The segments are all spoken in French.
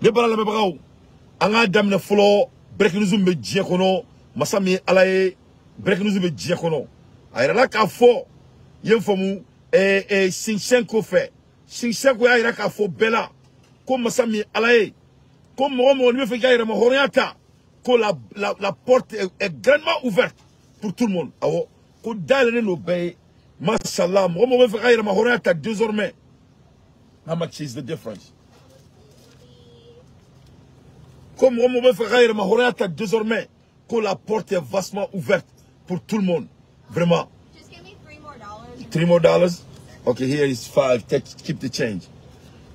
Ne bala me bagaw. Anga damne folo break nous be djie kono masami alaye break nous be djie kono. Ayra la ka fo yem fomu Shinchenko fait. Shinchenko ayra ka fo bela ko masami alaye. Comme on me fait gagner ma horiata que la porte est grandement ouverte pour tout le monde. Awo ko dalene no bay mashallah on me fait gagner ma horiata désormais. How much is the difference? Comme on me fait gagner ma horiata désormais que la porte est vastement ouverte pour tout le monde. Vraiment. Just give me $3 more. $3 more? Okay, here is 5. Keep the change.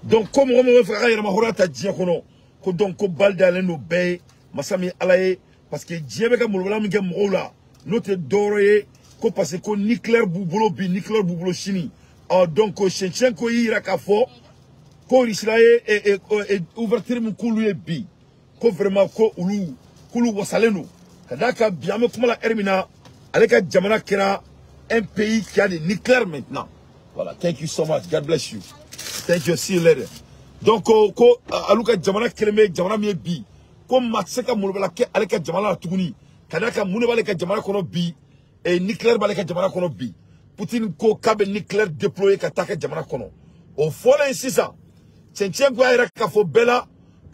Donc comme on me fait gagner ma horiata diakono ko donc ko balda no bay masami alaye parce que diebe ka mulwala mi gem ola note doroye ko parce que nucléaire bubulo chini donc ko Shinchenko ira ka fo ko rislaye et ouverture mu kulu bi ko vraiment ko kulu wasaleno kadaka biame kuma la hermina aleka jamana kira un pays qui a des nucléaires maintenant. Voilà, thank you so much, God bless you, thank you, see you later. Donc ko aluka jamana keleme jamana mi bi ko matseka mulbala ke aleka jamana tuguni kadaka munebale ka jamana kono bi et nucléaire bale ka jamana kono bi Poutine ko kabe nucléaire déployé ka taka jamana kono o fola insisa Shinchenko ayra ka fo bela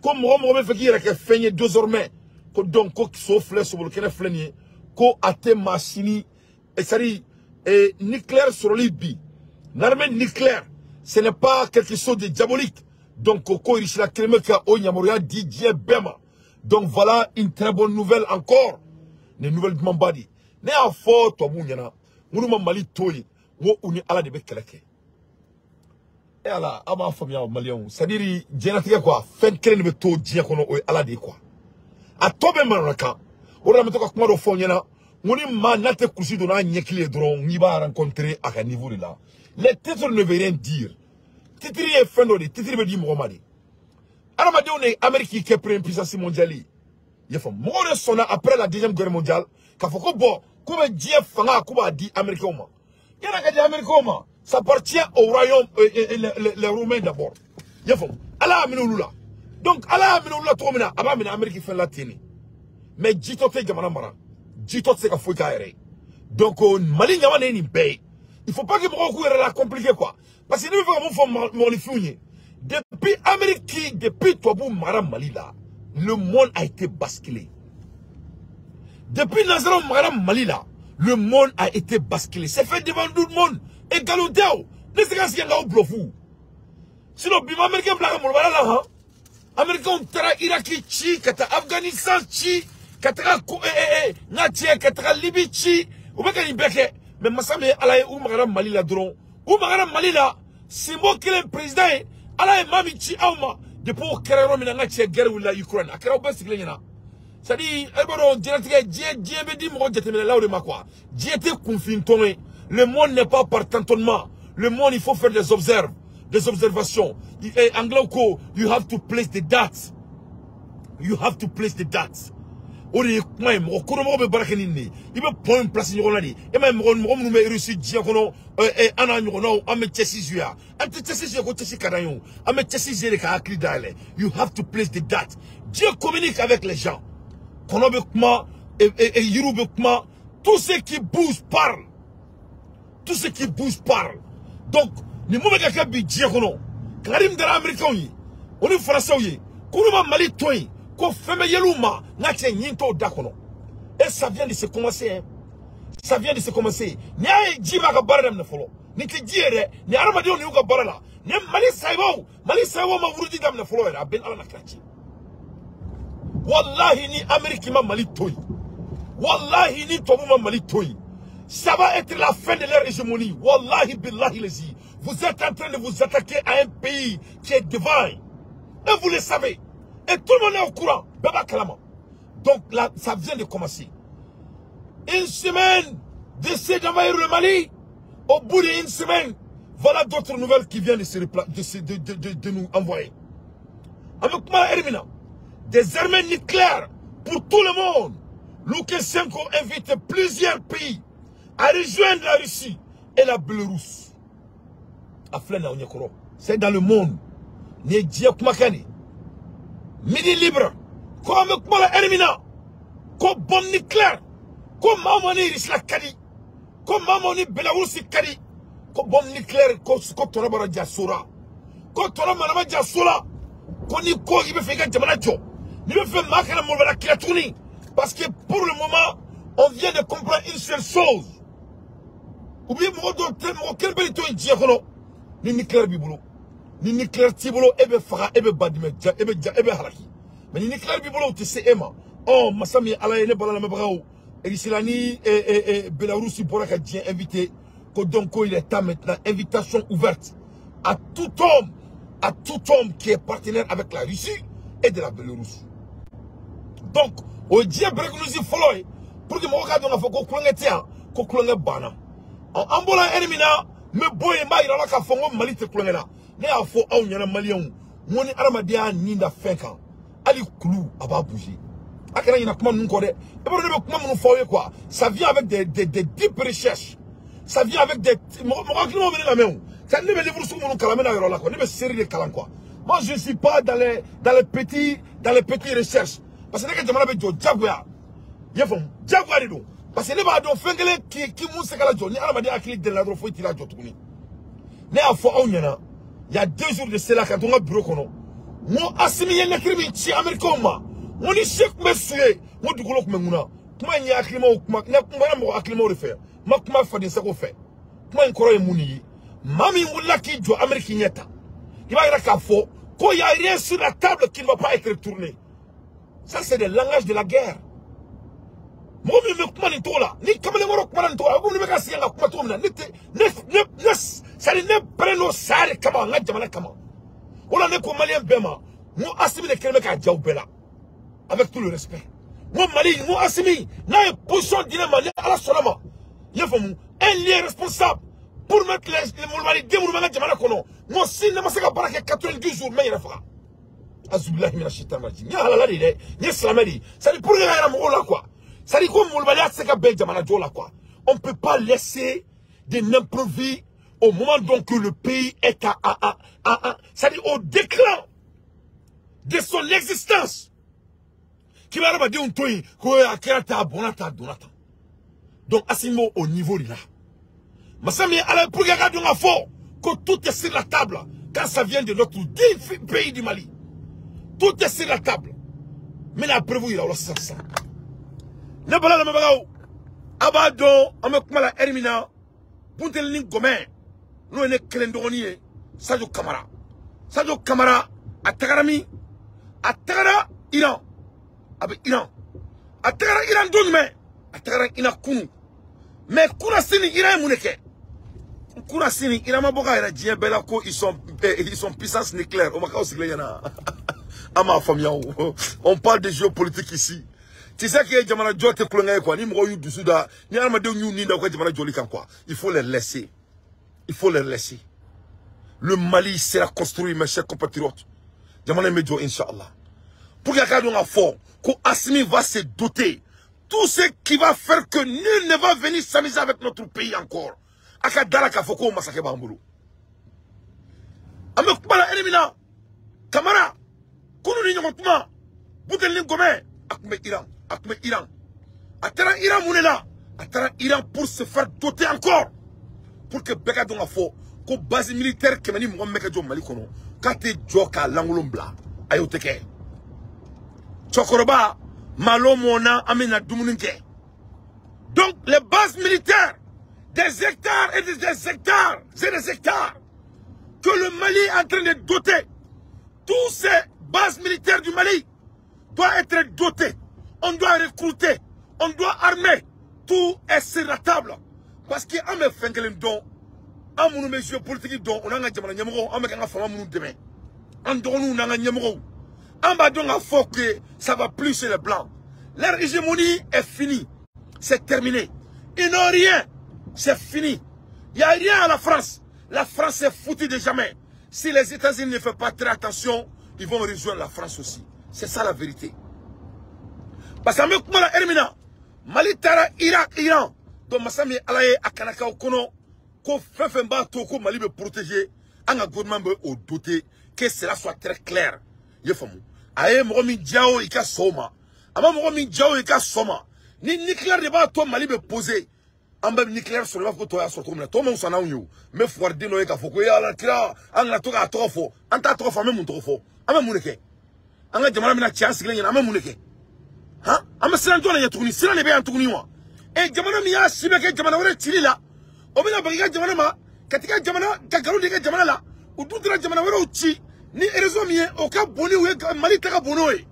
ko mo me feki ira ka fenye désormais ko donc ko so flé so bol kene flenier ko ate machine et sari et nucléaire sur libi l'armée nucléaire ce n'est pas quelque chose de diabolique. Donc, Koko Irishla Kremeka Onyamoria DJ Bema. Donc, voilà une très bonne nouvelle encore. Une nouvelle de Mambadi. Ne a fort, toi, Mouniana. Mounouma Mali Toyi. Wo uni ala de Bekeleke. Et ala, ama famia Malion. C'est-à-dire, Djenatika quoi. Fen Kren de To Djekono ou ala de quoi. A Tobe Maraka. Ora Metoka Kumaro Fonyana. Mouni ma nate Kousi dona Nyekile Dron. N'y va rencontrer à un niveau de là. Les titres ne veulent rien dire. Titri est fin de titri veut dire Mohamed. Aramade on est Amérique qui est première puissance mondiale. Il faut mourir sonna après la deuxième guerre mondiale. Quand faut que bon, comme Dieu fanga kuba dit Américain. Il y a un Américain. Ça appartient au royaume les Romains d'abord. Il faut. Allah aminulula. Donc Allah aminulula tout mina. Aba mina Amérique fait la tini. Mais jito te jamana mara. Jito te ka fouille kaere. Donc Mali nyama ni bay. Il faut pas que mon coup est compliqué quoi. Parce que nous faisons mon fouiller. Depuis Amérique, depuis Toabou Maram Malila, le monde a été basculé. Depuis Nazaron Maram Malila, le monde a été basculé. C'est fait devant tout le monde. Et Galodeo, ne sais pas si il y a un blofou. Sinon, les Américains blancs, Américains, Tara Iraki chi, Kata Afghanistan chi, Kata Natia, Kata Libye chi, ou bien Beke, mais Massame Alaye ou Maram Malila Dron, ou Maram Malila. C'est moi qui est le président. Allah est mamichi auma. Depuis que Kerero minanga tche guerre ou la Ukraine. Akera oba sigle yana. C'est-à-dire, eboro diatique Dieu me dit moi j'étais là où de ma quoi. Dieu était confiné. Le monde n'est pas par tantonnement. Le monde il faut faire des observations. Et anglais ko, you have to place the dates. You have to place the dates. Ori même o kono be barakenini ibe point place ni ronadi e même mo me réussi dia kono e ana ni kono am chesi juya am chesi juya ko chesi kadayon am chesi jere ka akli dale. You have to place the date. Dieu communique avec les gens kono be kuma et yiru be kuma tout ce qui bouge parle. Tout ce qui bouge parle. Donc ni mo be ka bi dia kono karim dara américain yi oni français yi kono ma mali toyi. Et ça vient de se commencer. Hein. Ça vient de se commencer. Ni a jiba ka bara na folo. Ni ti jiere, ni arama dio ni uka bara la. Ni mali saibo ma wurudi dam na folo era ben ala na krachi. Wallahi ni Amérique ma mali toy. Wallahi ni tobu ma mali toy. Ça va être la fin de leur hégémonie. Wallahi billahi lazi. Vous êtes en train de vous attaquer à un pays qui est divin. Et vous le savez. Et tout le monde est au courant. Baba Kalama. Donc là, ça vient de commencer. Une semaine d'essai d'envahir le Mali. Au bout d'une semaine, voilà d'autres nouvelles qui viennent de nous envoyer. Avec moi, Hermina, des armées nucléaires pour tout le monde. Loukachenko invite plusieurs pays à rejoindre la Russie et la Biélorussie. C'est dans le monde. midi libre ko ame kumala elimina ko bombe nucléaire ko mamoni risla kadi ko mamoni Belarusi kadi ko bombe nucléaire ko tora bara jasura ko tora manama jasura ko ni ko ibe fega jamana jo ni be fe makala mo bala kilatuni parce que pour le moment on vient de comprendre une seule chose ou bien mo do tem mo kel belito ji kono ni nucléaire bibulu ni nucléaire tibolo ebe fara ebe badime ebe halaki mais ni nucléaire bibulu te se ema oh masami ala ne bala la mabrao et islani Belarusi pour ka dien invité que donc il est temps maintenant invitation ouverte à tout homme qui est partenaire avec la Russie et de la Bélarus. Donc au dia bregnusi follow pour que mo ka donc faut ko klongetia ko klonge bana en ambola elimina me boye mba ira la ka fongo mali te klongena ne a fo aw nyana malien woni aramadia ninda fenka ali kulu aba bouger akara ina kuma nko de e baro ne be kuma mun fo quoi ça vient avec des deep recherches ça vient avec des mo klimo me la main ça ne me livre sur mon kalamena ira la quoi ne me série de kalan quoi moi je suis pas dans les petits recherches parce que jamana be jo jagwa yefom jagwa do parce que ne ba do fengele ki mun se kala jo ni aramadia akili de la do fo itila jo tukuni ne a fo aw nyana il y a 2 jours de cela quand on a bureau kono mo asimi yene krimi ci ameriko ma woni chek mesue mo dugulo kuma nguna kuma nya aklima kuma na kuma mo aklima o faire ma kuma fadi sa ko fait kuma nkoro e muni mami mulaki jo ameriki nyeta iba ira ka fo ko y a rien sur la table qui ne va pas être tourné ça c'est le langage de la guerre mo mi me kuma ni tola ni kamale ngoro kuma ni tola ko ni be ka siya kuma to mina ne ça ne preno sare kama nga jamana kama wala ne ko malien bema mo asimi ne kelme ka jaw bela avec tout le respect mo mali mo asimi na position dilema ne ala solama yefamu un lien responsable pour mettre les mali demou nga jamana kono mo sin na masaka baraka 90 jours mais rafa azubillahi minash shaitanir rajim ya halala de ni slamedi ça dit pour nga ira mo la quoi ça dit ko mo mali atseka be jamana jo la quoi on peut pas laisser de n'improviser au moment donc que le pays est c'est-à-dire au déclin de son existence, qui va dire un toy, donc asimo au niveau de là. Masami ala pour regarder un fort que tout est sur la table quand ça vient de notre pays du Mali. Tout est sur la table. Mais la prévu il a aussi ça. Ne bala la mabao. Abado amekmala elimina. Buntel ning gomen. Nous sommes Kelendoronier, Sadio Kamara, Atagarami, Atagara Iran, avec Iran, Atagara Iran Donme, Atagara Iran Kunu, mais Kourasini Iran Mouneke, Kourasini Iran Maboka et la Djebelako, ils sont puissance nucléaire, on m'a causé Gléana, à ma famille, on parle de géopolitique ici. Tu sais que Jamana Djote Kolonga quoi, ni Mroyu du Souda, ni Armadou ni Ndakwa Jamana Jolikan quoi, il faut les laisser. Il faut les laisser. Le Mali sera construit, mes chers compatriotes. Jamana Medjo, Inch'Allah. Pour qu'il y ait un fort, qu'Assimi va se doter. Tout ce qui va faire que nul ne va venir s'amuser avec notre pays encore. Akadala Kafoko, Masake Bambulu. Amekbala Elimina, Kamara, Kounou Ninyotuma, Boutelin Gomé, Akme Iran. Atara Iran Mounela, Atara Iran pour se faire doter encore. Pour que Beka donga fo ko base militaire kemeni mo meka jo Mali kono kate joka langolombla ayoteke chokoroba malo mona amena dumuninke. Donc les bases militaires des hectares et des hectares que le Mali est en train de doter, tous ces bases militaires du Mali doivent être dotés. On doit recruter, on doit armer, tout est sur la table. Parce que on me fait que don, on me met géopolitique don, on a un diamant nyamoro, on me a femme mon demain. On donne nous un nyamoro. On va donc à fort que ça va plus chez les blancs. Leur hégémonie est finie, c'est terminé. Ils n'ont rien, c'est fini. Il n'y a rien à la France. La France est foutue de jamais. Si les États-Unis ne font pas très attention, ils vont rejoindre la France aussi. C'est ça la vérité. Parce que même la Hermina, Mali Tara, Irak, Iran. Donc, Massami Alaye Akanaka Okono, ko Fefemba Toko Mali me protéger, un gouvernement au doté, que cela soit très clair. Yefamu. aye mo mi diao ika soma ama mo mi diao ika soma ni nucléaire de ba to Mali be poser amba nucléaire sur le to ya so to mo sana unyo me fordi no ika foko ya la kira anga to ka to fo anta to fo me mun to fo ama muneke anga jamana mina chance glen ama muneke ha ama silan to na yatuni silan le be antuni wa e jamana mi ya sibeke jamana wore chilila obina bagiga jamana ma katika jamana kagaru de jamana la ududra jamana wore uchi ni erezo mi o ka boni we Mali ta ka bono e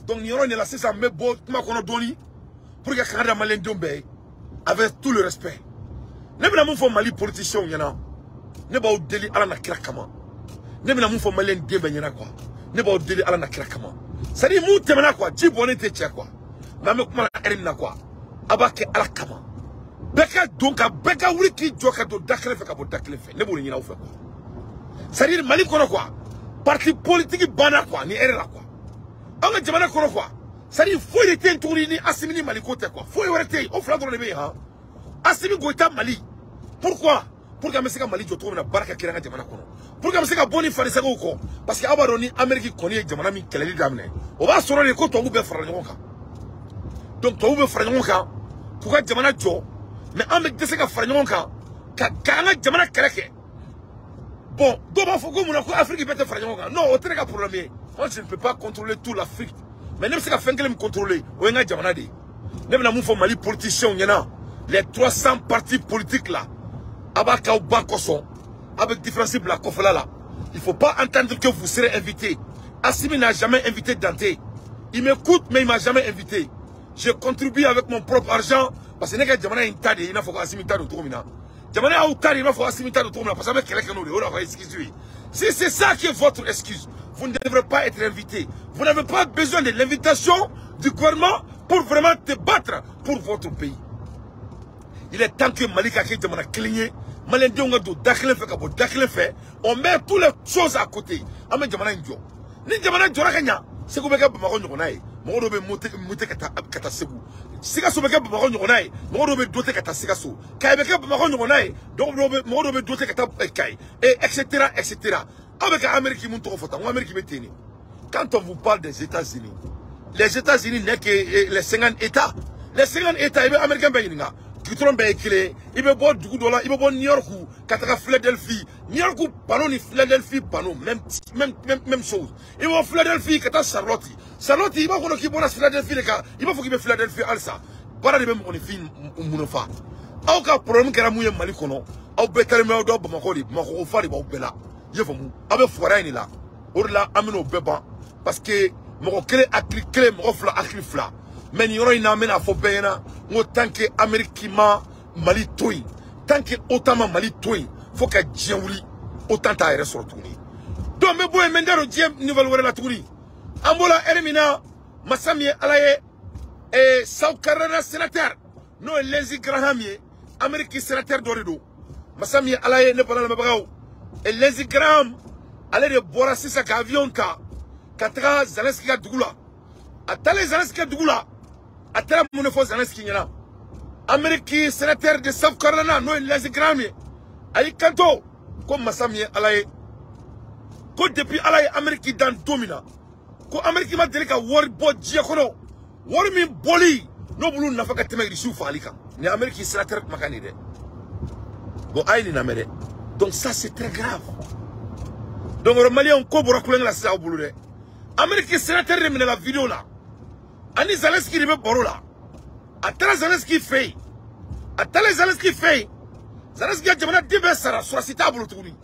donc ni on est là c'est ça mais bon ma kono doni pour que Canada Malien dombe avec tout le respect ne bina mun fo Mali politicien yana ne ba o deli ala na kira kama ne bina mun fo Malien dembe yana quoi ne ba o deli ala na kira kama ça dit mu temana quoi ji bonne te tche quoi na me kuma na erim na quoi abake ala kama beka donc beka wuri ki joka do dakle fe ka bo dakle fe ne bo ni na o fe quoi ça dit Mali kono quoi parti politique bana quoi ni erera quoi anga jamana kono quoi ça dit faut il était tourné ni assimini Mali côté quoi faut y arrêter on fera dans le pays hein assimi goita Mali pourquoi pour que mesika Mali jo to na baraka kiranga jamana kono pour que mesika boni farisa ko parce que abaroni Amérique koni jamana mi keleli damne o ba soro ni ko to bu be fara ngonka donc to bu be fara ngonka pour que jamana jo mais Amérique de seka fara ngonka ka nga jamana keleke bon do ba foko muna ko Afrique peut fara ngonka non o tere problème moi je ne peux pas contrôler toute l'Afrique mais même si la fin que me contrôler o nga jamana de même na mu fo Mali politicien nyana les 300 partis politiques là abaka ou bakoson avec différents black là il faut pas entendre que vous serez invité. Assimi n'a jamais invité Dante. Il m'écoute mais il m'a jamais invité. Je contribue avec mon propre argent parce que n'est que jamana intade il n'a faut Assimi tade to mina jamana ou tade il n'a faut Assimi tade to mina parce que quelqu'un nous on va excuser. Si c'est ça qui est votre excuse, vous ne devrez pas être invité. Vous n'avez pas besoin de l'invitation du gouvernement pour vraiment te battre pour votre pays. Il est temps que Malika qui demande à cligner, on met toutes les choses à côté. On met jamana indio. Ni jamana jora kanya, c'est comme que bamako nyonae. Mo do be mote kata sebu. Sika so be ka bamako nyonae. Mo do be dote kata sika so. Kai be ka bamako nyonae. Donc mo do be dote kata kai. Et etc. Avec l'Amérique mun to fota, l'Amérique beteni. Quand on vous parle des États-Unis, les États-Unis n'est que les 50 États. Les 50 États, les Américains ben qui trompe éclairé, il veut boire du coup dollar, il veut boire New York ou Philadelphie. New York ou panneau ni Philadelphie panneau, même chose. Il va Philadelphie, kata Charlotte. Charlotte, il va qu'on qui boit Philadelphie les gars, il va faut qu'il veut Philadelphie alsa. Para de même on est fin monofa. Au cas problème que la mouille Mali kono, au betel me au dob makoli, mako fari ba bela. Je veux mou, avec forain ni là. Or là ameno beba parce que mako clé clé mako fla fla. Mais il y aura une amène à Fobéna, tant que Amérique Mali Toy, tant que autant Mali Toy, faut que Djaouli, autant à sur Touni. Donc, mes bois, Mendaro Djem, nouvelle word la Touni. Ambola Elimina, Massami Alaye, et South Carolina sénateur, non, Lindsey Graham, Amérique sénateur d'Orido. Massami Alaye, ne parle pas et Lindsey Graham, allez de Borassi sa avion, Katra Zelensky Dougula. Atale Zelensky Dougula. Atala Mounefo Zelensky Yana. Amérique sénateur de South Carolina, non, Lindsey Graham. Ali Kanto, comme Massami Alaye. Ko depuis Alaye Amérique dans Domina. Ko Amérique m'a dit que Warbo Diakono. Warmi Boli. No Boulou n'a pas qu'à te mettre ici ou Falika. Ni Amérique sénateur Makanide. Bon, Aïli Namere. Donc ça c'est très grave. Donc le Malien on cobra couler la sa au boulot. Amérique sénateur de la vidéo là. Ani Zelensky ribe boro là. Atala Zelensky fait. Atala Zelensky fait. Zelensky a jamana dibe sara sur sita bolo touri.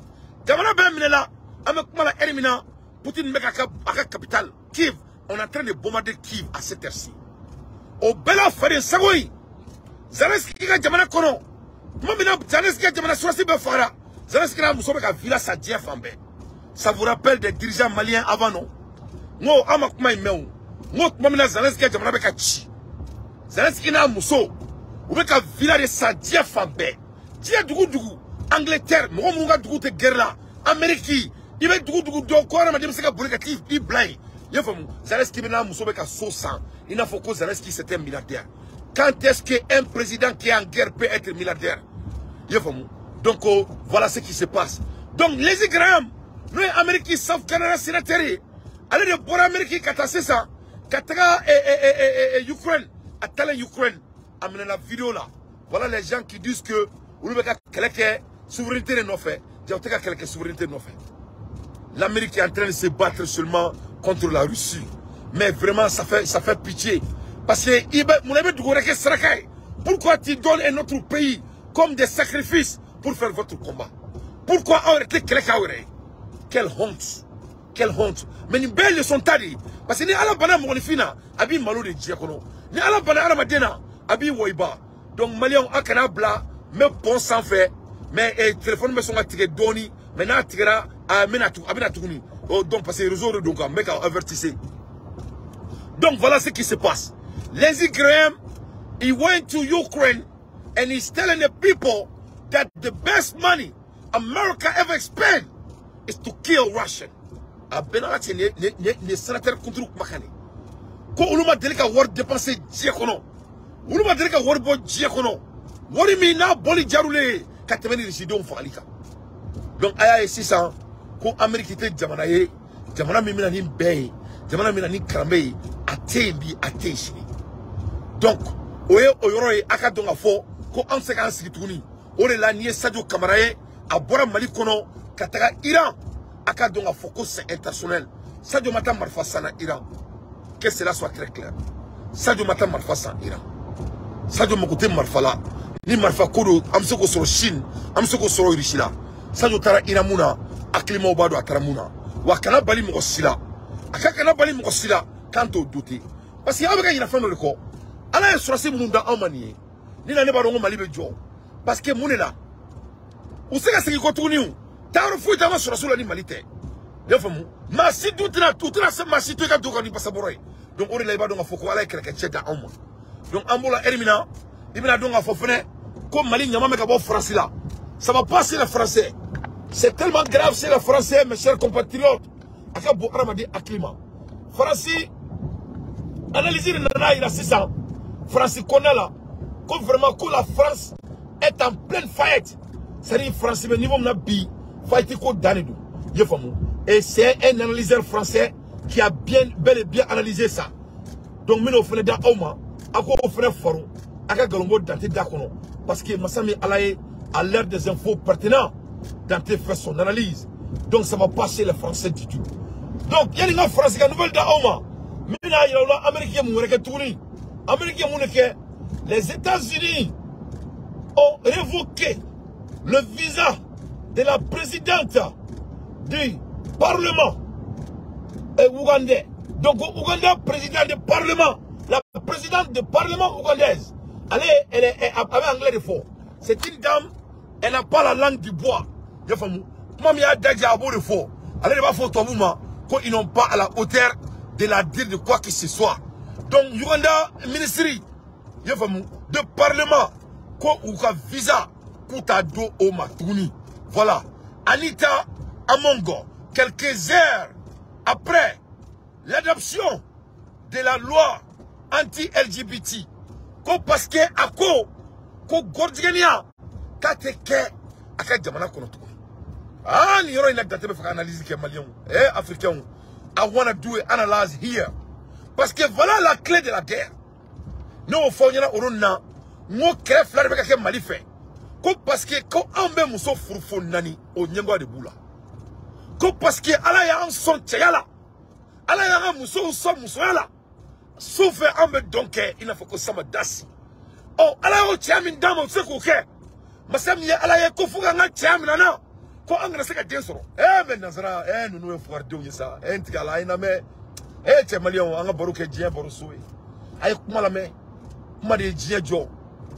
Jamana ben minela avec mala elimina Poutine meka aka capitale Kiev. On est en train de bombarder Kiev à cette heure-ci. Au bela fare sagoi. Zelensky a jamana kono. Mamina Zelensky a jamana sur sita fara. Zelensky a muso beka villa sa dia fambe. Ça vous rappelle des dirigeants maliens avant non? Ngo amakuma imeu. Ngo mamina Zelensky a jamana beka chi. Zelensky na muso. Ubeka villa de sa dia fambe. Dia dugu Angleterre, mo munga dugu te guerre là. Amérique, il va dugu do ko na madem seka boleka tif di blind. Yefamu, Zelensky na muso beka sosan. Il n'a faut que Zelensky c'est un milliardaire. Quand est-ce qu'un président qui est en guerre peut être milliardaire? Yefamu. Donc voilà ce qui se passe. Donc les Graham, nous Amérique South Canada sénateur. allez de bora Amérique kata ça kataga Ukraine atala Ukraine amène la vidéo là. Voilà les gens qui disent que on veut quelqu'un souveraineté de nos faits. J'ai quelqu'un souveraineté de nos faits. L'Amérique est en train de se battre seulement contre la Russie. Mais vraiment, ça fait pitié. Parce que pourquoi tu donnes un autre pays comme des sacrifices pour faire votre combat? Pourquoi arrêter quelqu'un? Quelle honte. Quelle honte. Mais une belle leçon tadi. Parce que ni ala bana monifina, abi malo de diakono. Ni ala bana ala madena, abi woiba. Donc Malion akana bla, mais bon sans fait. Mais téléphone me sont attirés doni. Maintenant tirera à Menatu, Abinatouni. Donc parce que les réseaux donc un mec a avertissé. Donc voilà ce qui se passe. Lindsey Graham, he went to Ukraine and he's telling the people that the best money America ever spent is to kill Russian. Abenalati ne sénateur contre Makane. Ko uluma delika war dépenser diekono. Uluma delika war bo diekono. Wori mi na boli jarule katemeni risidon falika. Donc aya et 600 ko Amérique était jamana ye jamana mi mina ni bay jamana mi mina ni krambe atembi ateshini. Donc oye oyoro e aka donga fo ko anseka sikituni ore la nie Sadio Camara ye abora Mali kono kataka Iran aka donga fo ko c'est international. Sadio mata marfasana Iran. Que cela soit très clair. Sadio mata marfasana Iran. Sadio mokote marfala ni marfa kodo amsoko soro Chine amsoko soro Irishila. Sadio tara Iramuna aklima obado ataramuna wakana bali mokosila akakana bali mokosila kanto douter parce que abeka ina fano leko ala e sorasi mununda amani ni na ne barongo malibe jo parce que munela useka siki ko tuniu taro fu tama sorasula ni malite defamu ma si doutina toutina se ma si to ka dokani pasaboroy donc ore lay badonga foko ala e kreke cheta amma donc ambola elimina ibina donga fofene ko mali nyama meka bo France là ça va passer le français. C'est tellement grave, c'est le français, mes chers compatriotes. Akabo Aramadi Aklima. Français, analysez le nana, il a 600. Français connaît là. Comme vraiment que la France est en pleine faillite. C'est-à-dire, français, mais niveau nabi, faillite ko danedou. Et c'est un analyseur français qui a bel et bien analysé ça. Donc, nous faisons des hommes, nous faisons des forums, nous faisons des dakono. Parce que Massami Alaye a l'air des infos pertinentes. Dante fait son analyse. Donc ça va passer les Français du tout. Donc il y a des Français qui ont nouvelle d'Aoma. Maintenant il y a l'Américain Américain les États-Unis ont révoqué le visa de la présidente du Parlement ougandais. Donc au Ouganda, président du Parlement, la présidente du Parlement ougandaise, elle est anglais de fort. C'est une dame. Elle n'a pas la langue du bois. Ils n'ont pas à la hauteur de la dire de quoi que ce soit. Donc, Uganda, ministry, de parlement, ou visa, pour ta do au Matouni. Voilà. Anita Amongo, quelques heures après l'adoption de la loi anti-LGBT, parce que à quoi, Gordigania, Kateke Akadjamana Konoto. Ah, ni yoro ina date me faire analyse que malien africain. I want to do an analysis here. Parce que voilà la clé de la guerre. Nous au fond yana oronna mo kere flare be ka Mali fait. Ko parce que ko ambe muso furfo nani o nyengo de bula. Ko parce que ala ya en son tchayala. Ala ya muso so muso yala. Sauf ambe donc il faut que ça me dasi. Oh, ala o tchamin damo se ko ke. Masami ala ya ko fuga nga tchamin na. Ko angana seka densoro men nazara nous e fuar dew yesa ntigala ina me te malion anga baruke dien baru soe ay kuma la me kuma de dien jo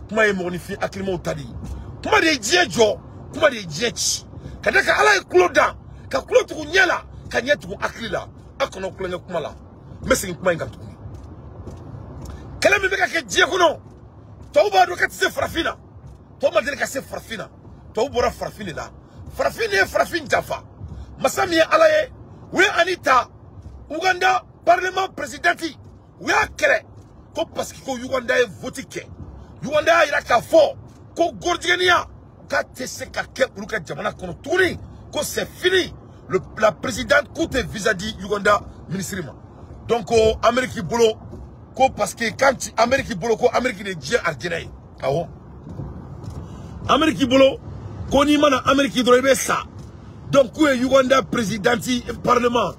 kuma e monifi aklimo tadi kuma de dien jo kuma de dien chi kadaka ala e kloda ka klotu kunyala ka nyetu aklila akono klonya kuma la mesin kuma ngatu kala me beka ke dien kuno to ba do ka tse frafina to ma de ka se frafina to bora frafina la Farafine Farafine Jaffa. Masami Alaye, we Anita, Uganda, Parlement présidenti, we a kere, ko parce que Uganda est voté ke. Uganda ira ka fo, ko Gordigania, ka tese ka ke uruka jamana kono tourni, ko c'est fini. La présidente coûte visa di Uganda ministre ma donc Amérique bolo ko parce que quand Amérique bolo ko Amérique de Dieu ardinay awo Amérique bolo ko ni mana Amérique do be ça donc ko Uganda présidenti parlement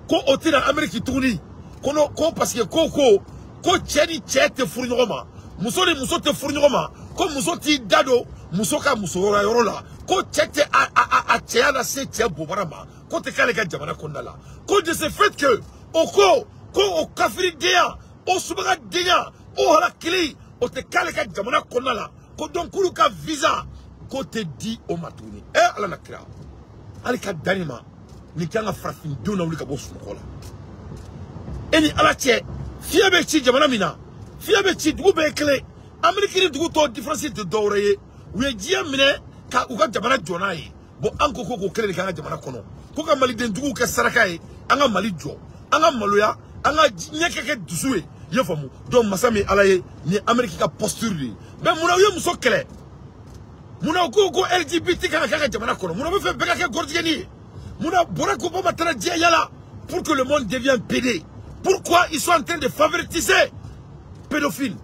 ko otira Amérique tourni kono ko parce que ko tcheni tchete furnyoma muso ni muso te furnyoma ko muso ti dado muso ka muso yoro la ko tchete a tchana se tche bobarama ko te kale ka jamana kondala ko de ce fait que ko o kafiri dia o subaga dia o hala kili o te kale ka jamana kondala ko donc kulu ka visa ko te di o matuni ala nakira ali ka danima ni kanga frafin dona wuli ka bo sukola eni ala che fiabe chi jamana mina fiabe chi dugu be kele amerikini dugu to difference de dowreye we jia mine ka uga jamana jona yi bo anko ko kele ka jamana kono ko ka mali den dugu ka saraka yi anga mali jo anga maloya anga nyekeke dusuwe yefamu donc masami alaye ni amerika ka posture ni be muna yo muso kele muna ko LGBT ka jamana kono muna be fe beka ke gordigeni muna bora ko ba tara dia yala pour que le monde devienne pédé. Pourquoi ils sont en train de favoriser pédophiles?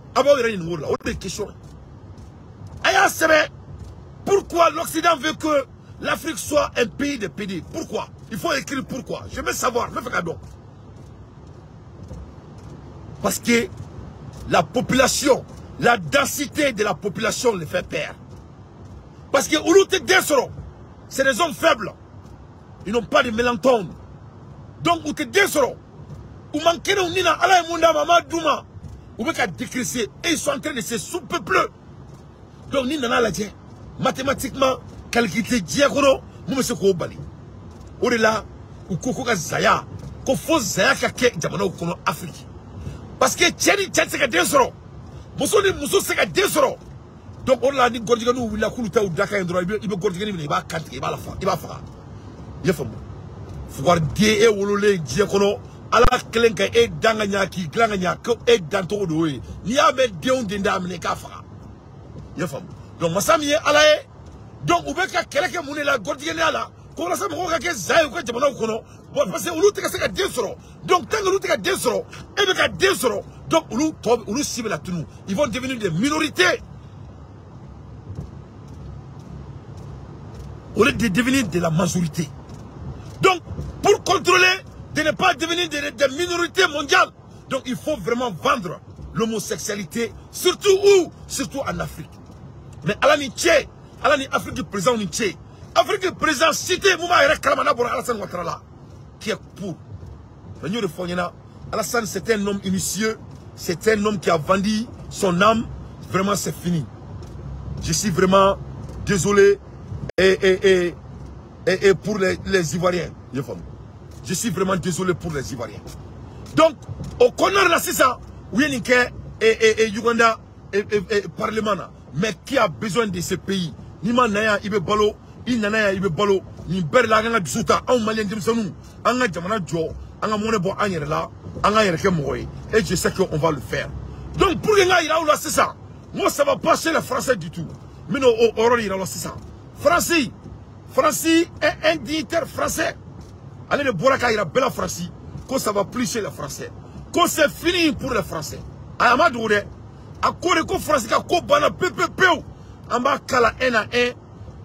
Pourquoi l'Occident veut que l'Afrique soit un pays de pédés? Pourquoi? Il faut écrire pourquoi. Je veux savoir. Parce que la population, la densité de la population les fait peur. Parce que c'est des hommes faibles. Ils n'ont pas de mélanchthon. Donc, ou te desoro, ou manquer de nina, ala munda mama douma, ou beka décrisser, et ils sont en train de se sous-peupler. Donc, nina na la dje, mathématiquement, calculer diagono, mou se ko bali. Ou de là, ou koko ka zaya, ko fo zaya ka ke jamana ou kono Afrique. Parce que tcheni se ka desoro, muso se ka desoro. Donc, on l'a dit, gordiganou, ou la koulouta ou daka indro, il be gordigani, il va kanti, il va la fa, il va fa. Yefamo. Fouar die e wolole die kono ala kelenka e danga nyaki glanga nyako e danto do we ni abe deon dinda amne ka fa yefam donc masami ala e donc ubeka keleke munela gordigene ala ko la sama ko ka ke zay ko jamana kono bon parce que ulu tika seka desoro donc tant ulu tika desoro e be ka desoro donc ulu cible la tunu ils vont devenir des minorités au lieu de devenir de la majorité. Donc, pour contrôler, de ne pas devenir des minorités mondiales, donc il faut vraiment vendre l'homosexualité, surtout où? Surtout en Afrique. Mais Alani Tché, Alani Afrique du président Tché, Afrique du président cité Mouma Ere Kalamana Bora Alassane Ouattara, qui est pour. Alassane, c'est un homme initieux, c'est un homme qui a vendu son âme, vraiment c'est fini. Je suis vraiment désolé et pour les Ivoiriens, je suis vraiment désolé pour les Ivoiriens. Donc, au Connor là, c'est ça, oui, et Uganda et Parlement, mais qui a besoin de ce pays? Ni manaya ibe balo, inanaya ibe balo, ni berla nga bisuta, en malien dimsonu, anga jamana jo, anga mone bo anyere là, anga yereke moye, et je sais qu'on va le faire. Donc, pour les gens, il a là, c'est ça. Moi, ça va pas chez les Français du tout. Mais non, il a là, c'est ça. Francis est un dignitaire français. Allez de Boraka, il a belle Francis. Que ça va plus chez les Français. Que c'est fini pour les Français. A Amadoure, à quoi que Francis a kobana pepe. On va kala 1 à 1.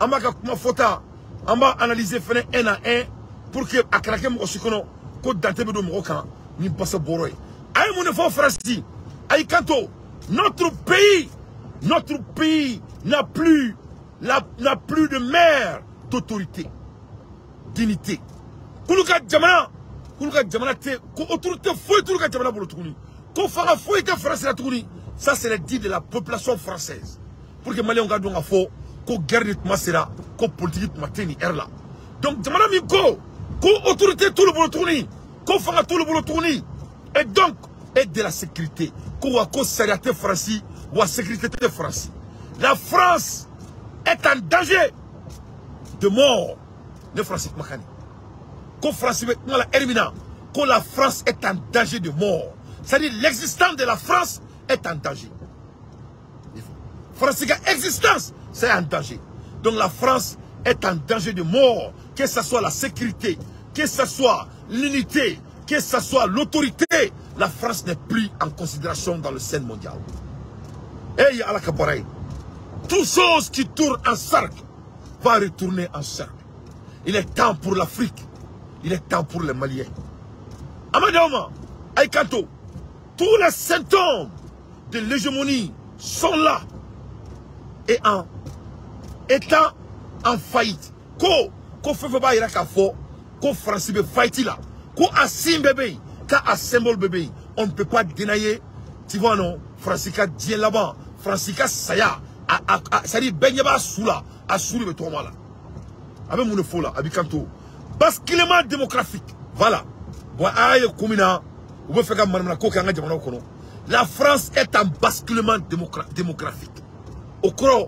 On va kuma fota. On va analyser fin 1 à 1 pour que à craquer mon chikono que dante bedo mo kan ni passe boroy. Ay mon fo Francis. Ay kanto notre pays n'a plus de mère d'autorité, dignité. Kuluka jamana te ko autorité foi kuluka jamana bolo tukuni. Ko fara foi te français la tukuni. Ça c'est le dit de la population française. Pour que Maliens ga donga fo ko guerre de masera ko politique mateni erla. Donc jamana mi ko autorité tout le bolo tukuni. Ko fara tout le bolo tukuni. Et donc et de la sécurité. Ko sécurité français ou sécurité de France. La France est en danger de mort. Le français Makani. Quand la France est en danger de mort. C'est-à-dire l'existence de la France est en danger. France existence, c'est en danger. Donc la France est en danger de mort. Que ce soit la sécurité, que ce soit l'unité, que ce soit l'autorité, la France n'est plus en considération dans le scène mondial. Et à la Kabaray, toute chose qui tourne en cercle va retourner en cercle. Il est temps pour l'Afrique. Il est temps pour les Maliens. Amadama, Aïkanto, tous les symptômes de l'hégémonie sont là. Et en étant en faillite. Ko fefa ira ka fo, ko France be faillite là. Ko asim bébé, ka a symbole bébé. On ne peut pas dénailler. Tu vois non, Francica dit là-bas. Francica saya. Ça dit Benyaba Soula. A Souli le tourment là. Avec mon faux là, Abikanto. Basculement démographique. Voilà. La France est en basculement démographique. Au croix,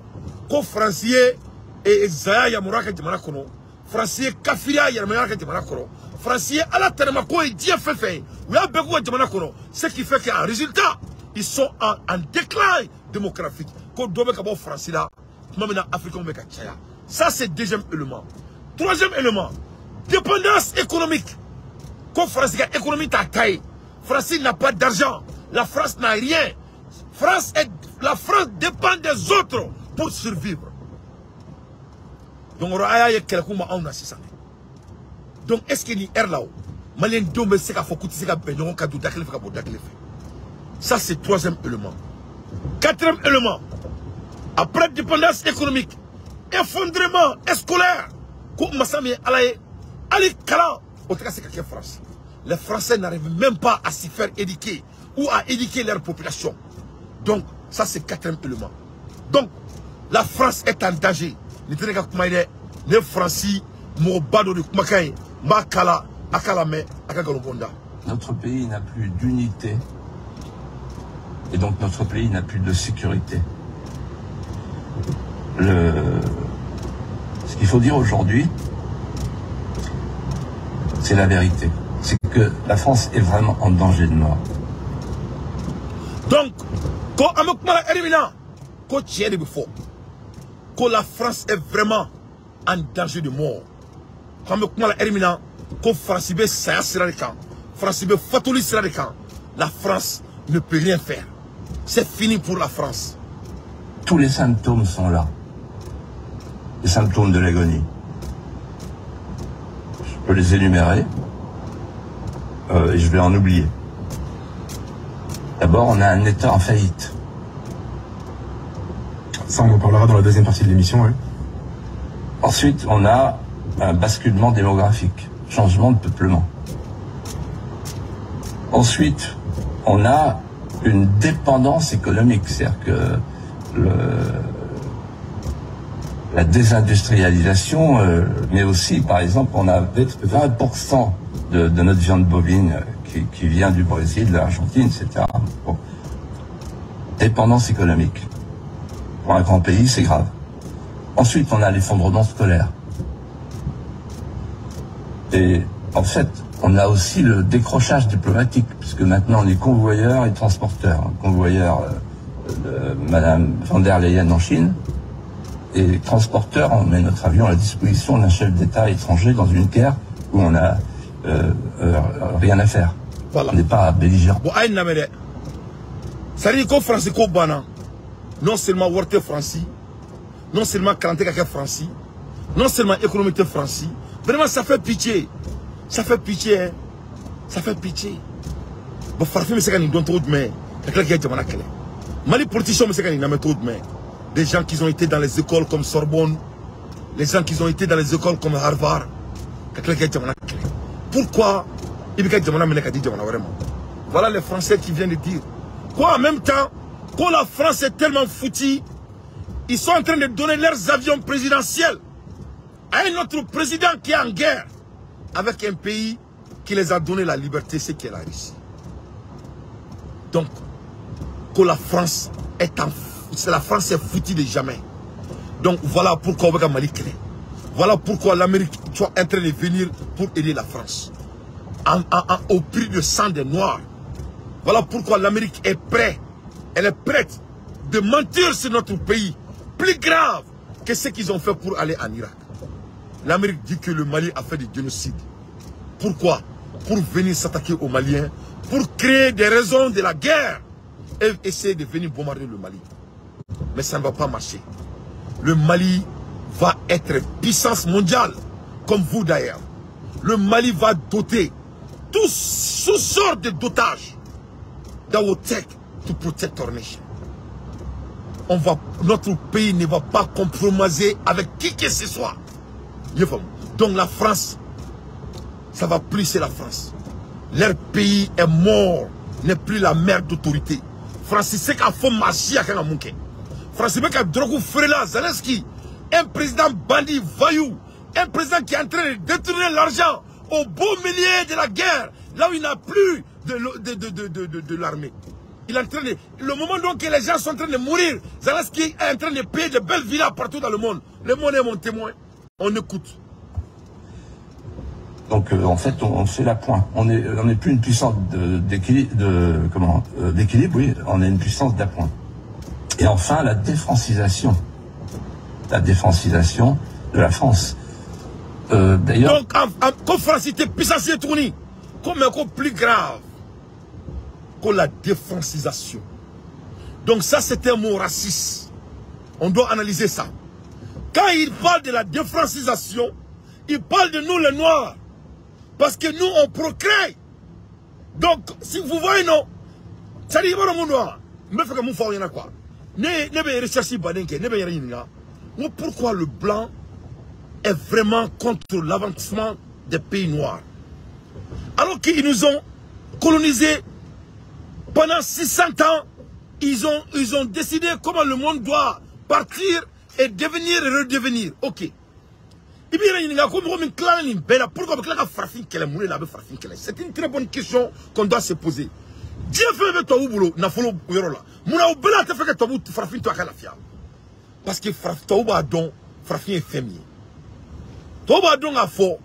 ko Français et Zaya Yamuraka Jamanakono, Français Kafiria Yamuraka Jamanakono, Français à la Tanamako et Dia Fefe, ou à Bego Jamanakono, ce qui fait qu'en résultat, ils sont en déclin démographique. Ko dobe kabo Français là, maintenant Africain Meka Tchaya. Ça c'est deuxième élément. Troisième élément, dépendance économique. Quand France a économie ta taille, France n'a pas d'argent, la France n'a rien. La France dépend des autres pour survivre. Donc, est-ce qu'il y a là? Ça, c'est le troisième élément. Quatrième élément, après dépendance économique, effondrement scolaire. Les Français n'arrivent même pas à s'y faire éduquer ou à éduquer leur population. Donc, ça c'est le quatrième élément. Donc, la France est en danger. Les Français, notre pays n'a plus d'unité. Et donc notre pays n'a plus de sécurité. Ce qu'il faut dire aujourd'hui, c'est la vérité. C'est que la France est vraiment en danger de mort. Donc, quand la France est vraiment en danger de mort, la France ne peut rien faire. C'est fini pour la France. Tous les symptômes sont là. Les symptômes de l'agonie. Je peux les énumérer. Et je vais en oublier. D'abord, on a un État en faillite. Ça, on en parlera dans la deuxième partie de l'émission, oui. Ensuite, on a un basculement démographique, changement de peuplement. Ensuite, on a une dépendance économique, c'est-à-dire que la désindustrialisation, mais aussi, par exemple, on a 20% de notre viande bovine qui vient du Brésil, de l'Argentine, etc. Bon. Dépendance économique. Pour un grand pays, c'est grave. Ensuite, on a l'effondrement scolaire. Et en fait, on a aussi le décrochage diplomatique, puisque maintenant on est convoyeur et transporteur. Convoyeur de Madame van der Leyen en Chine, et transporteur, on met notre avion à la disposition d'un chef d'État étranger dans une guerre où on n'a rien à faire. Voilà. On n'est pas belligérant. Ça veut dire qu'au français, non seulement Worte Francis, non seulement Kanté Francis, non seulement économie Francis, vraiment ça fait pitié. Ça fait pitié, hein. Ça fait pitié. Bon, farfim, c'est quand ils donnent trop de mains. Mali politiciens, c'est quand ils n'ont trop de mains. Des gens qui ont été dans les écoles comme Sorbonne, les gens qui ont été dans les écoles comme Harvard. Pourquoi voilà les Français qui viennent de dire. Quoi, en même temps, quand la France est tellement foutue, ils sont en train de donner leurs avions présidentiels à un autre président qui est en guerre avec un pays qui les a donné la liberté, c'est qui est la Russie. Donc, que la France est en... La France est foutue de jamais. Donc, voilà pourquoi on va Mali clé. Voilà pourquoi l'Amérique est en train de venir pour aider la France. Au prix de sang des Noirs. Voilà pourquoi l'Amérique est prête. Elle est prête de mentir sur notre pays. Plus grave que ce qu'ils ont fait pour aller en Irak. L'Amérique dit que le Mali a fait du génocide. Pourquoi? pour venir s'attaquer aux Maliens, pour créer des raisons de la guerre et essayer de venir bombarder le Mali. Mais ça ne va pas marcher. Le Mali va être puissance mondiale, comme vous d'ailleurs. Le Mali va doter toutes sortes de dotages that will take to protect our nation. Notre pays ne va pas compromiser avec qui que ce soit. Donc la France, ça va plus, c'est la France. Leur pays est mort, n'est plus la mère d'autorité. France, c'est qu'à fond magie à Kangamouke. France, c'est qu'à Drogo Frela, Zelensky, un président bandit, voyou, un président qui est en train de détourner l'argent au beau milieu de la guerre, là où il n'a plus de l'armée. Il est en train de... Le moment donc que les gens sont en train de mourir, Zelensky est en train de payer de belles villas partout dans le monde. Le monde est mon témoin. On écoute. Donc en fait, on fait la pointe. On n'est plus une puissance d'équilibre, oui, on est une puissance d'appoint. Et enfin, la défrancisation de la France. D'ailleurs. Donc, comme France était puissance tournée, comme encore plus grave que la défrancisation. Donc ça, c'est un mot raciste. On doit analyser ça. Quand il parle de la défrancisation, il parle de nous les Noirs. Parce que nous, on procrée. Donc, si vous voyez, non, ça dit, quoi. Pourquoi le blanc est vraiment contre l'avancement des pays noirs? Alors qu'ils nous ont colonisés pendant 600 ans, ils ont décidé comment le monde doit partir et devenir et redevenir. Ok. C'est une très bonne question qu'on doit se poser. Dieu fait toi au boulot, n'a follow là. Mouna ou bela te fait que toi farafin toi la fiable. Parce que toi don farafin est féminin. Toi don a fort.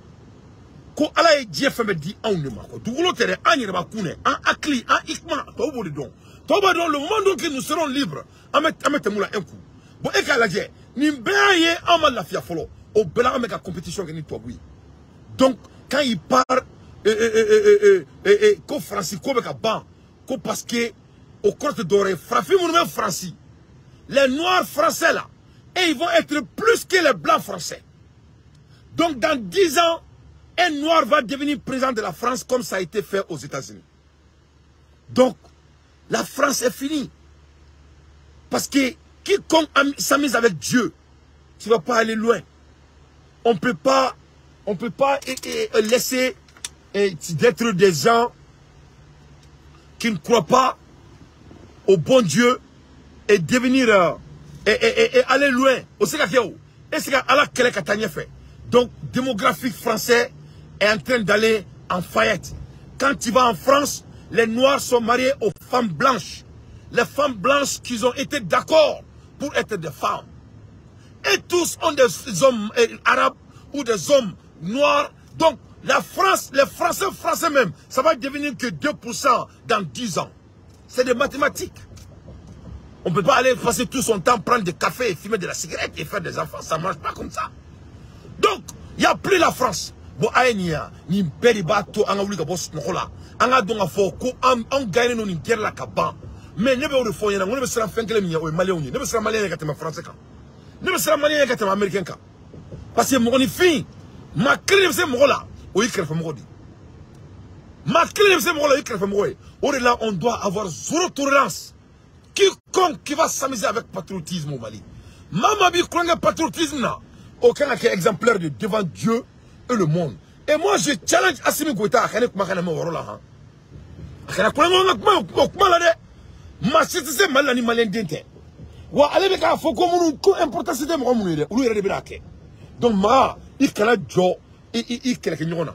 Ko ala e Dieu fait me dit on ne ma ko. Du boulot tere an yeba kune, an akli, an ikma, toi au don. Toi don le moment où nous serons libres, amet moula un coup. Bon e ka la je, ni beaye amal la fia follow. Au bela avec la compétition que nous toi oui. Donc quand il part ko Francis ko beka ban ko parce que au Côte d'Orée frappé mon même Francis. Les noirs français là et ils vont être plus que les blancs français. Donc dans 10 ans un noir va devenir président de la France comme ça a été fait aux États-Unis. Donc la France est finie. Parce que quiconque s'amuse avec Dieu, tu ne vas pas aller loin. On peut pas laisser d'être des gens qui ne croient pas au bon Dieu et devenir et aller loin. Donc, démographique français est en train d'aller en faillite. Quand tu vas en France, les Noirs sont mariés aux femmes blanches. Les femmes blanches qui ont été d'accord pour être des femmes. Et tous ont des hommes arabes ou des hommes noirs. Donc, la France, les Français même, ça va devenir que 2% dans 10 ans. C'est des mathématiques. On ne peut pas aller passer tout son temps, prendre des cafés et fumer de la cigarette et faire des enfants. Ça ne marche pas comme ça. Donc, il n'y a plus la France. Bon, ni Beribato, on gagne une guerre là kaban. Mais ne veut pas on ne sera fin que les Maliens, ne sera Malien qui est français. Ne sera Malien qui est américain. Parce que mon fille, ma clé de ce mot-là, oui, qu'elle fait mourir. Ma clé de ce mot-là, oui, qu'elle fait mourir. Au-delà, on doit avoir zéro tolérance. Quiconque qui va s'amuser avec patriotisme au Mali. Maman, bi croit patriotisme là. Aucun exemplaire de devant Dieu et le monde. Et moi, je challenge Assimi Goïta à Khanek Makana Morola. Khanek Makana ma cité malani malien dente. Wa allez ka foko munu ko importance de mo munu de ulu yere de bilake. Donc ma ikala jo ikele ke nyona.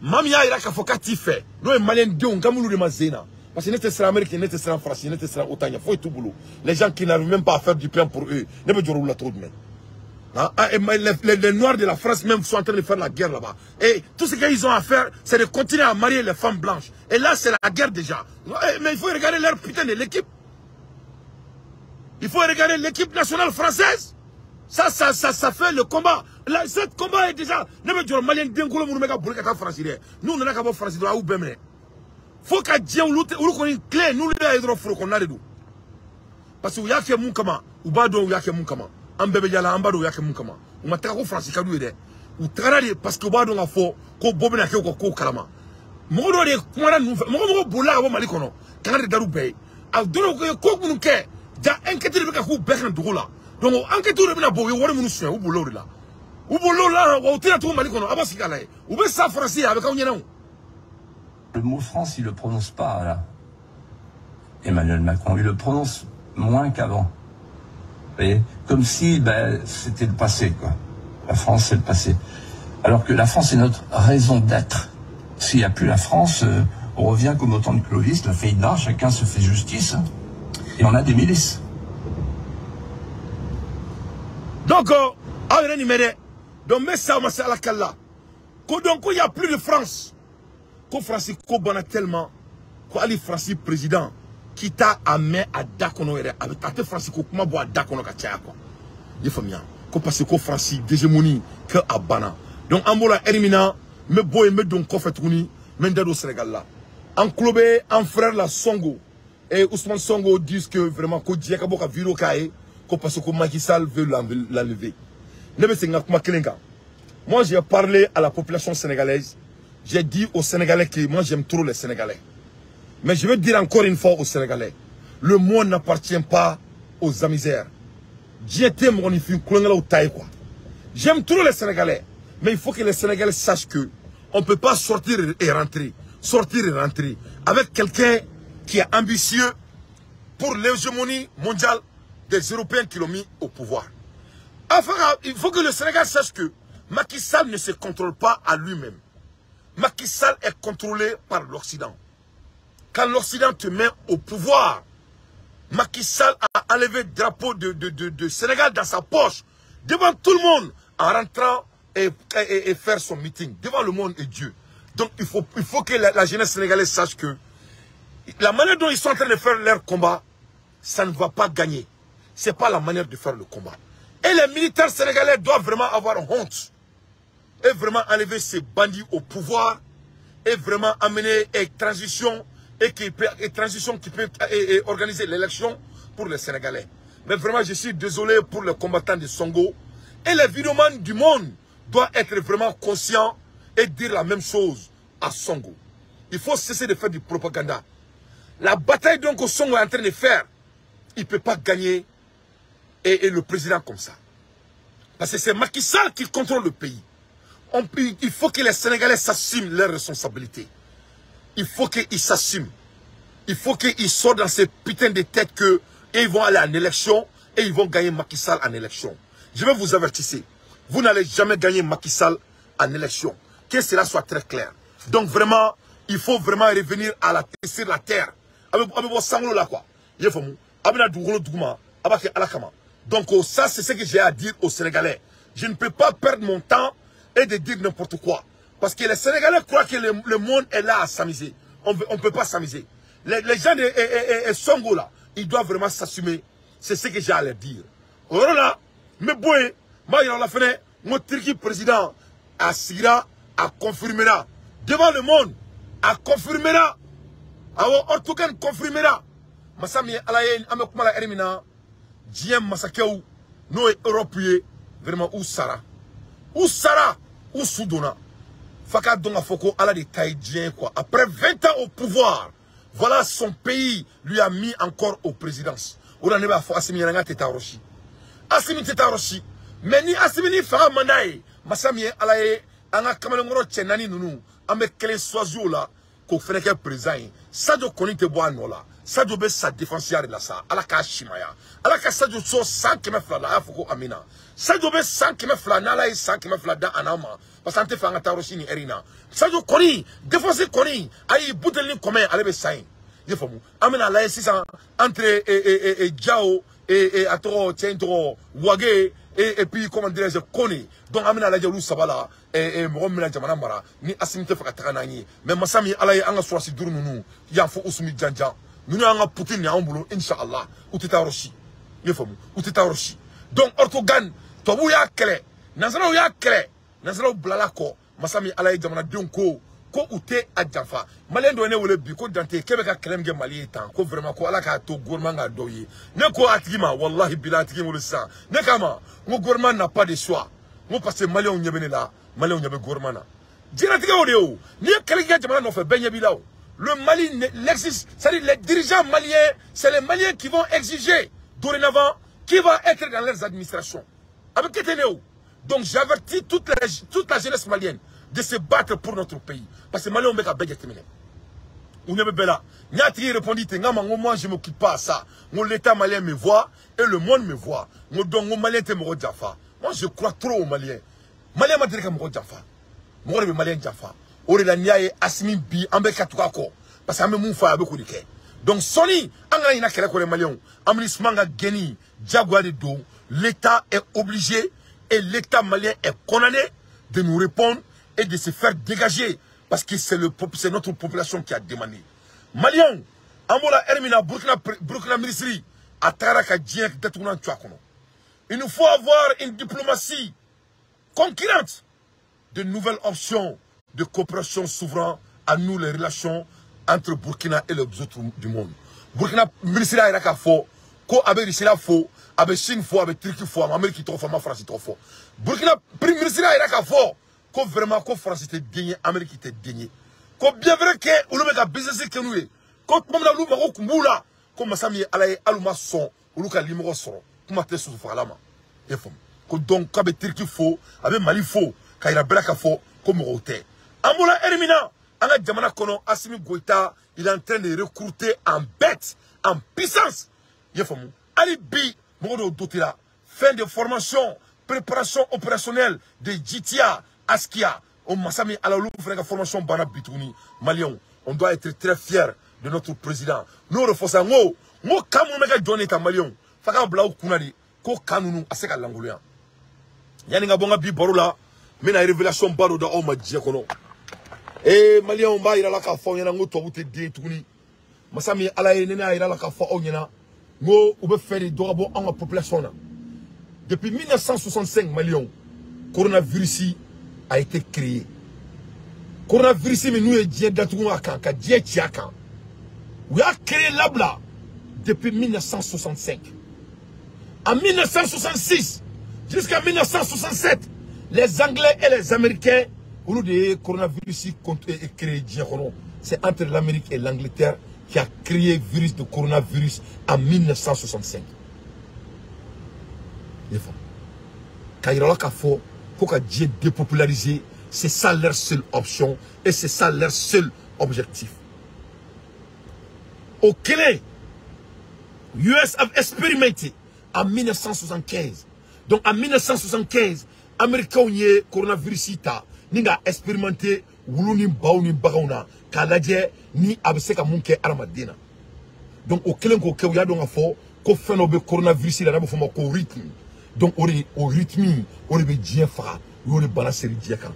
Mam ya ira ka fokati fait. No malien de on kamulu de mazena. Parce que n'était sera américain, n'était sera français, n'était sera otanya, faut tout boulot. Les gens qui n'arrivent même pas à faire du pain pour eux, ne me diront la trop de même. Les Noirs de la France même sont en train de faire la guerre là-bas. Et tout ce qu'ils ont à faire, c'est de continuer à marier les femmes blanches. Et là, c'est la guerre déjà. Mais il faut regarder leur putain de l'équipe. Il faut regarder l'équipe nationale française. Ça fait le combat. Là, ce combat est déjà. Ne me dis malien d'un coup, nous mettons pour français. Nous, n'avons pas français là où bemne. Faut qu'à Dieu ou l'autre clé, nous les hydrofro qu'on a de nous. Parce que y a que mon kama, ou bado y a que mon kama, en bébé yala en bado y a que mon kama. Ou ma tako français kadou ede. Ou travailler parce que bado nga fo ko bobena ke ko kalama. Mo do de kumara nous, mo bola wa malikono. Quand de daru bay. A dono ko ko ke ja enquête de ka ku bekan doula. Donc enquête de na bo yo wori munu suen ou bolo là. Ou bolo là wa utira to malikono abasi kala. Ou be sa français avec on yana. Le mot France, il le prononce pas là. Emmanuel Macron, il le prononce moins qu'avant. Vous voyez, comme si c'était le passé, quoi. La France, c'est le passé. Alors que la France est notre raison d'être. S'il n'y a plus la France, on revient comme au temps de Clovis, la faïda, chacun se fait justice, et on a des milices. Donc, donc, mais ça, c'est à la Kalla. Donc, il n'y a plus de France. Ko Francis ko bana tellement ko ali Francis président qui t'a amené à dakono ere avec ate Francis ko kuma bo dakono ka tia quoi il faut bien ko parce que Francis hégémonie que abana donc ambola elimina me boy me donc ko fetuni men dado Sénégal là en clubé en frère la Songo et Ousmane Songo disent que vraiment ko die ka boka viro kae ko parce que Macky Sall veut l'enlever ne be senga kuma kelenga. Moi j'ai parlé à la population sénégalaise. J'ai dit aux Sénégalais que moi j'aime trop les Sénégalais. Mais je veux dire encore une fois aux Sénégalais, le monde n'appartient pas aux amisères. J'aime trop les Sénégalais. Mais il faut que les Sénégalais sachent que on ne peut pas sortir et rentrer. Sortir et rentrer. Avec quelqu'un qui est ambitieux pour l'hégémonie mondiale des Européens qui l'ont mis au pouvoir. Enfin, il faut que le Sénégal sache que Macky Sall ne se contrôle pas à lui-même. Macky Sall est contrôlé par l'Occident. Quand l'Occident te met au pouvoir, Macky Sall a enlevé le drapeau de Sénégal dans sa poche, devant tout le monde, en rentrant et faire son meeting, devant le monde et Dieu. Donc il faut que la jeunesse sénégalaise sache que la manière dont ils sont en train de faire leur combat, ça ne va pas gagner. Ce n'est pas la manière de faire le combat. Et les militaires sénégalais doivent vraiment avoir honte. Et vraiment enlever ces bandits au pouvoir et vraiment amener une transition qui peut organiser l'élection pour les Sénégalais. Mais vraiment, je suis désolé pour les combattants de Songo. Et les vidéomans du monde doivent être vraiment conscients et dire la même chose à Songo. Il faut cesser de faire du propaganda. La bataille donc que Songo est en train de faire, il ne peut pas gagner et le président comme ça. Parce que c'est Macky Sall qui contrôle le pays. Il faut que les Sénégalais s'assument leurs responsabilités. Il faut qu'ils s'assument. Il faut qu'ils sortent dans ces putains de têtes qu'ils vont aller en élection et ils vont gagner Macky Sall en élection. Je vais vous avertir. Vous n'allez jamais gagner Macky Sall en élection. Que cela soit très clair. Donc vraiment, il faut vraiment revenir sur la terre. Donc ça, c'est ce que j'ai à dire aux Sénégalais. Je ne peux pas perdre mon temps et de dire n'importe quoi. Parce que les Sénégalais croient que le monde est là à s'amuser. On ne peut pas s'amuser. Les gens de Songo là, ils doivent vraiment s'assumer. C'est ce que j'ai à leur dire. Alors là, mais boy, moi il y a la fenêtre, mon Turquie président à Sira, à confirmera. Devant le monde, à confirmera. À Ortogan confirmera. Masami alaye amekumala erimina. Diem Masakeu, nous Européens, vraiment où Sarah. Où Sarah, où Soudouna. Faka Donga Foko, ala de Taïdien, quoi. Après 20 ans au pouvoir, voilà son pays lui a mis encore aux présidences. On a pas fait Assimi Yanga Tetaroshi. Assimi Tetaroshi. Mais ni Assimi ni Fara Manaï, Masami alaye, anga Kamalongoro Tchenani Nounou, ame Kele Soazio là, qu'on fait qu'un président. Sadio Konite Boanola. Sadio be sa défensière là ça ala ka shimaya ala ka Sadio so 100 km là afoko amina Sadio be 100 km là na la 100 km là dans anama parce que fa ngata roshi ni erina Sadio koni défense koni ay budel ni commun ala be sain yefomu amina la 600 entre Diao et atoro tientro wage et puis comment dirais-je koni donc amina la jalu sabala et mo mina jamana mara ni asimite fa takanani mais masami ala anga so si duru nunu ya fo usumi janja. Nous avons Poutine et Amboulou, Inch'Allah, ou Tita Roshi. Donc, Ortogan, Tobouya Kele, Nazara ya kre Nazara blala ko masami alaye jamana donko ko ute adjafa malien do ne wole bi ko dante kebe ka krem ge mali tan ko vraiment ko ala ka to gourmand nga doyi ne ko atigima wallahi bilati mo le sang ne kama mo gourmand n'a pas de choix mo parce que malien on nyebene la malien on nyebe gourmand na dina tige odeo ni kele ge jamana no fe benye bi law le Mali l'existe, c'est-à-dire les dirigeants maliens, c'est les Maliens qui vont exiger dorénavant qui va être dans leurs administrations. Avec Keteneo. Donc j'avertis toute la jeunesse malienne de se battre pour notre pays. Parce que Maliens ont besoin de terminer. On est bella. Nyatri répondit, moi je ne m'occupe pas à ça. L'État malien me voit et le monde me voit. Donc Malien te moro Jaffa. Moi je crois trop aux Maliens. Malien m'a dit que moro Jaffa. Moi je suis Malien Jaffa. Orela niaye asimi bi ambe katuka ko parce que ame moufa abe ko dike donc soni anga ina kere ko les Maliens amnis manga geni jagwa de do l'état est obligé et l'état malien est condamné de nous répondre et de se faire dégager parce que c'est notre population qui a demandé Maliens amola hermina Burkina ministry atara ka dien detuna twakono il nous faut avoir une diplomatie concurrente de nouvelles options de coopération souveraine à nous les relations entre Burkina et les autres du monde. Burkina, ministre a été fort, ko abe risila fort, abe Chine fort, abe Turquie fort, Amérique trop fort, France trop fort. Burkina, ministre a été fort, ko vraiment ko France était gagné, Amérique était gagné. Ko bien vrai que ou le mec a business que nous est. Ko même la lou mako kumbula, ko masami alaye aluma son, ou le ka limoro son, kuma te sous falama. Et femme. Ko donc ko abe Turquie fort, abe Mali fort, ka ira belaka fort, ko mo hotel. Amoula Hermina, Anga Djamana Kono, Assimi Goïta, il est en train de recruter en bête, en puissance. Yefamou. Ali Bi, Modo Dotila, fin de formation, préparation opérationnelle de JTIA, Askia, au Massami Alalou, frère formation Bana Bitouni, Malion. On doit être très fiers de notre président. Nous refusons, nous, Kamou Mega donné ta Malion, Faka Blau Kunari, Ko Kanounou, Aseka Langoulian. Yaninga Bonga Bi Baroula, mais la révélation Baro da Oma Djekono. Eh Malien on ba ira la ka fo nyana ngoto bute de tuni masami ala yenena ira la ka fo onyana ngo ube faire do bo en population na depuis 1965 Malien coronavirus a été créé coronavirus mais nous est dien datu aka ka die tiaka we a créé l'abla depuis 1965 en 1966 jusqu'à 1967 les Anglais et les Américains au lieu de coronavirus créé, c'est entre l'Amérique et l'Angleterre qui a créé le virus de coronavirus en 1965. Quand il y a là pour que Dieu dépopularisé, c'est ça leur seule option et c'est ça leur seul objectif. Au Québec, US a expérimenté en 1975. Donc en 1975, Américains ont eu coronavirus Ninga expérimenté wuluni bauni bagauna kalaje ni abseka munke armadina donc au kelen ko ke yado ngafo ko fenobe coronavirus la nabo foma ko rythme donc au rythme on be diefa on le balancer diaka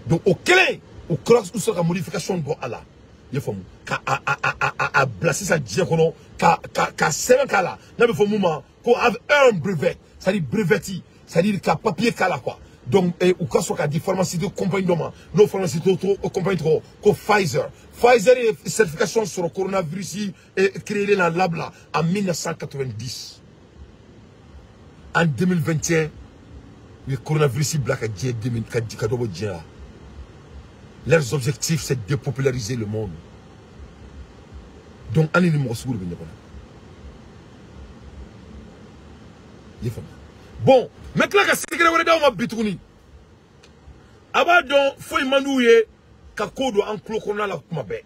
donc au kelen au cross ou sera modification do ala yefom ka a placer ça diakono ka seven kala nabo fomuma ko have un brevet ça dit breveti ça dit ka papier kala quoi. Donc, ou quand soit dit pharmaceutique compagnie d'homme, nos pharmaceutiques compagnie trop, comme Pfizer. Pfizer est certification sur le coronavirus et créé dans le lab là en 1990. En 2021, le coronavirus black a dit leurs objectifs c'est de dépopulariser le monde. Donc, année numéro bon, maintenant que c'est que bitouni. Abadon faut manouye ka kodo en clocona la kuma be.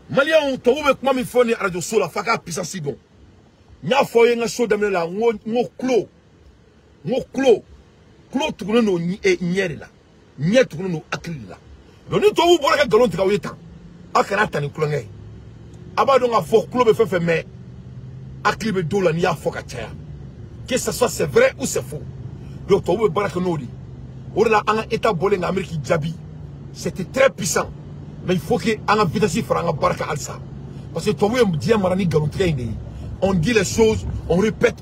Malia on to be kuma mi foni radio sola faka puissance don. Nya foye nga so damne la ngo clo. Ngo clo tukuno no nyeri la. Nye tukuno no akili la. Donc ni to bo ka galon tika weta. Akara tani clo ngai. Abadon nga fo clo be fe mais akili be do la ni ya fo ka tia. Que ce soit c'est vrai ou c'est faux. Donc, tu as un état bolé en Amérique Djabi. C'était très puissant. Mais il faut que un vitesse franga baraka alsa. Parce que tu as un marani galontré. On dit les choses, on répète.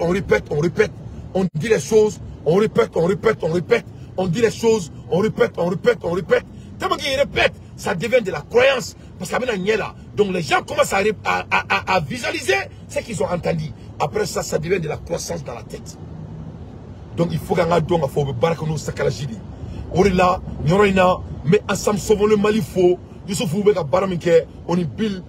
on dit les choses, on répète, on répète, on répète, on dit les choses, on répète, on répète, on répète. Tellement qu'ils répètent, ça devient de la croyance. Parce qu'il y a là. Donc les gens commencent à visualiser ce qu'ils ont entendu. Après ça, ça devient de la croissance dans la tête. Donc il faut qu'on ait donc, il faut que nous sakalajidi. On est là, mais ensemble sauvons le Mali faux. Youssouf Oubeka Baramike, on est Bill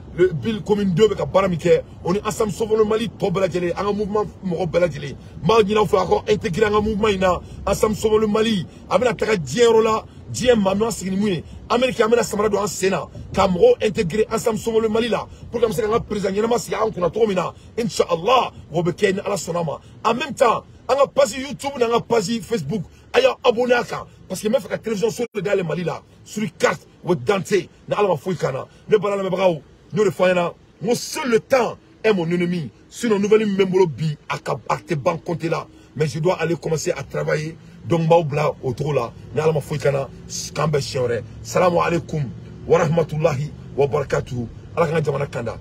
commune 2 Beka Baramike, on est ensemble sauvons le Mali, Tobeladjele, un mouvement Morobeladjele. Maintenant, il faut encore intégrer un mouvement, ensemble sauvons le Mali. Avec la terre d'Ierola, Diem Mamnoa Signimoué, Américain Amena Samarado en Sénat, Camro intégré ensemble sauvons le Mali là, pour que nous soyons prisonniers, si on a trop mina, Inch'Allah, Robeken à la Sonama. En même temps, on a pas YouTube, on a pas Facebook, ailleurs abonné à ça. Parce que même la télévision sur le Mali là, sur les cartes, ou Dante, na alama fouikana, ne balana mebrao, nous le foyana, mon seul le temps est mon ennemi. Sinon, nouvelle membro bi, à te banque compter là. Mais je dois aller commencer à travailler. Donc, maoubla, autour là, na alama fouikana, kambe chiore. Salam alaikum, wa rahmatullahi, wa barakatuhu, ala kana jamana kanda.